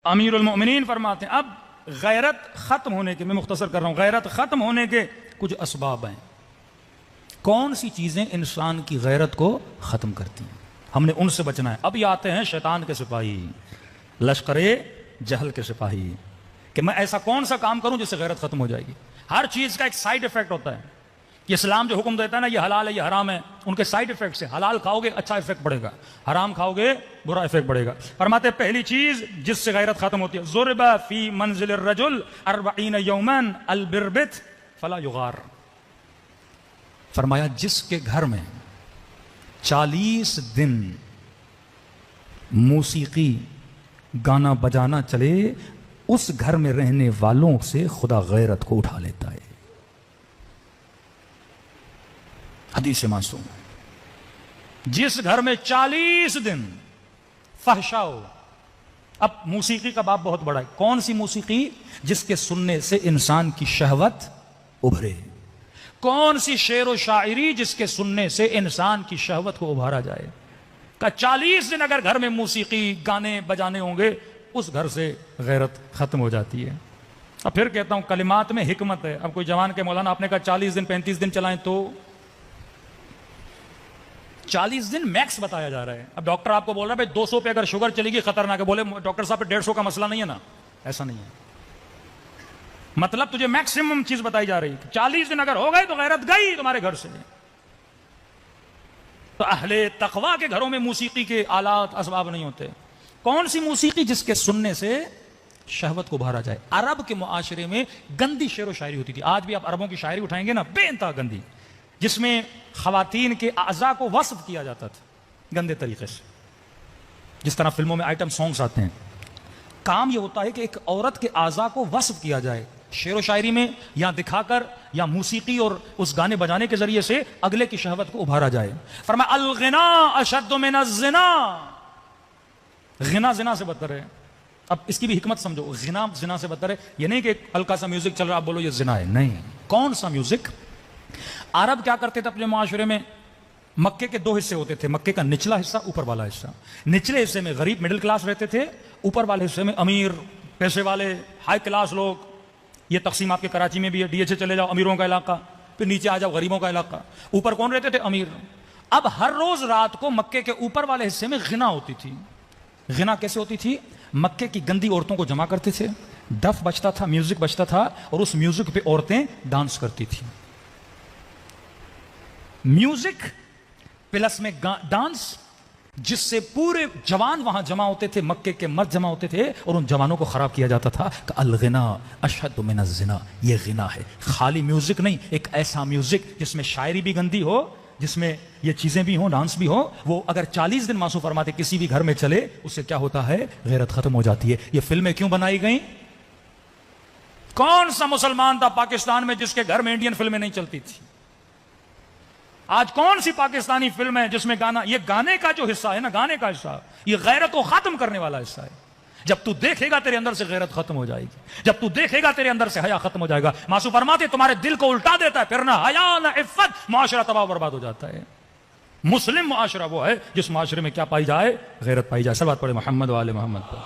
امیر المؤمنین فرماتے ہیں اب غیرت ختم ہونے کے، میں مختصر کر رہا ہوں، غیرت ختم ہونے کے کچھ اسباب ہیں۔ کون سی چیزیں انسان کی غیرت کو ختم کرتی ہیں؟ ہم نے ان سے بچنا ہے۔ اب یہ آتے ہیں شیطان کے سپاہی، لشکر جہل کے سپاہی، کہ میں ایسا کون سا کام کروں جس سے غیرت ختم ہو جائے گی۔ ہر چیز کا ایک سائیڈ افیکٹ ہوتا ہے۔ یہ اسلام جو حکم دیتا ہے نا، یہ حلال ہے یہ حرام ہے، ان کے سائیڈ افیکٹ سے حلال کھاؤ گے اچھا افیکٹ پڑے گا، حرام کھاؤ گے برا افیکٹ پڑے گا۔ فرماتے ہیں پہلی چیز جس سے غیرت ختم ہوتی ہے، ضرب فی منزل الرجل 40 یوما البربت فلا یغار۔ فرمایا جس کے گھر میں 40 دن موسیقی گانا بجانا چلے، اس گھر میں رہنے والوں سے خدا غیرت کو اٹھا لیتا ہے۔ حدیث معصوم۔ جس گھر میں 40 دن فحشا ہو، اب موسیقی کا باب بہت بڑا ہے۔ کون سی موسیقی؟ جس کے سننے سے انسان کی شہوت ابھرے۔ کون سی شعر و شاعری؟ جس کے سننے سے انسان کی شہوت کو ابھارا جائے۔ کہ 40 دن اگر گھر میں موسیقی گانے بجانے ہوں گے، اس گھر سے غیرت ختم ہو جاتی ہے۔ اب پھر کہتا ہوں کلمات میں حکمت ہے۔ اب کوئی جوان کے مولانا آپ نے کہا 40 دن 35 دن چلائیں، تو 40 دن میکس بتایا جا رہا ہے۔ اب ڈاکٹر آپ کو بول رہا ہے بھائی 200 پہ اگر شوگر چلے گی خطرناک ہے، بولے ڈاکٹر صاحب پہ 150 کا مسئلہ نہیں ہے نا، ایسا نہیں ہے۔ مطلب تجھے میکسیمم چیز بتائی جا رہی ہے۔ 40 دن اگر ہو گئے تو غیرت گئی تمہارے گھر سے۔ تو اہل تقوی کے گھروں میں موسیقی کے آلات اسباب نہیں ہوتے۔ کون سی موسیقی؟ جس کے سننے سے شہوت کو ابھارا جائے۔ عرب کے معاشرے میں گندی شعر و شاعری ہوتی تھی۔ آج بھی آپ عربوں کی شاعری اٹھائیں گے نا، بے انتہا گندی، جس میں خواتین کے اعضاء کو وصف کیا جاتا تھا گندے طریقے سے، جس طرح فلموں میں آئٹم سانگز آتے ہیں۔ کام یہ ہوتا ہے کہ ایک عورت کے اعضاء کو وصف کیا جائے شعر و شاعری میں، یا دکھا کر، یا موسیقی اور اس گانے بجانے کے ذریعے سے اگلے کی شہوت کو ابھارا جائے۔ فرمایا الغنا اشد من الزنا، غنا زنا سے بدتر ہے۔ اب اس کی بھی حکمت سمجھو، غنا زنا سے بدتر ہے۔ یہ نہیں کہ ہلکا سا میوزک چل رہا آپ بولو یہ زنا ہے، نہیں۔ کون سا میوزک؟ عرب کیا کرتے تھے اپنے معاشرے میں؟ مکے کے 2 حصے ہوتے تھے، مکے کا نچلا حصہ، اوپر والا حصہ۔ نچلے حصے میں غریب مڈل کلاس رہتے تھے، اوپر والے حصے میں امیر پیسے والے ہائی کلاس لوگ۔ یہ تقسیم آپ کے کراچی میں بھی ہے، ڈی ایچ اے چلے جاؤ امیروں کا علاقہ، پھر نیچے آ جاؤ غریبوں کا علاقہ۔ اوپر کون رہتے تھے؟ امیر۔ اب ہر روز رات کو مکے کے اوپر والے حصے میں غنا ہوتی تھی۔ غنا کیسے ہوتی تھی؟ مکے کی گندی عورتوں کو جمع کرتے تھے، ڈف بجتا تھا، میوزک بجتا تھا، اور اس میوزک پہ عورتیں ڈانس کرتی تھیں۔ میوزک پلس میں ڈانس، جس سے پورے جوان وہاں جمع ہوتے تھے، مکے کے مرد جمع ہوتے تھے، اور ان جوانوں کو خراب کیا جاتا تھا کہ الغنا اشد من الزنا، یہ غنا ہے۔ خالی میوزک نہیں، ایک ایسا میوزک جس میں شاعری بھی گندی ہو، جس میں یہ چیزیں بھی ہوں، ڈانس بھی ہو، وہ اگر 40 دن معصوم فرماتے کسی بھی گھر میں چلے، اس سے کیا ہوتا ہے؟ غیرت ختم ہو جاتی ہے۔ یہ فلمیں کیوں بنائی گئیں؟ کون سا مسلمان تھا پاکستان میں جس کے گھر میں انڈین فلمیں نہیں چلتی تھی؟ آج کون سی پاکستانی فلم ہے جس میں گانا، یہ گانے کا جو حصہ ہے نا، گانے کا حصہ، یہ غیرت کو ختم کرنے والا حصہ ہے۔ جب تو دیکھے گا تیرے اندر سے غیرت ختم ہو جائے گی، جب تو دیکھے گا تیرے اندر سے حیا ختم ہو جائے گا۔ معصوم فرماتے تمہارے دل کو الٹا دیتا ہے، پھر نہ حیا نہ عفت، معاشرہ تباہ برباد ہو جاتا ہے۔ مسلم معاشرہ وہ ہے جس معاشرے میں کیا پائی جائے؟ غیرت پائی جائے۔ سب بات پڑھے محمد و آل محمد پر۔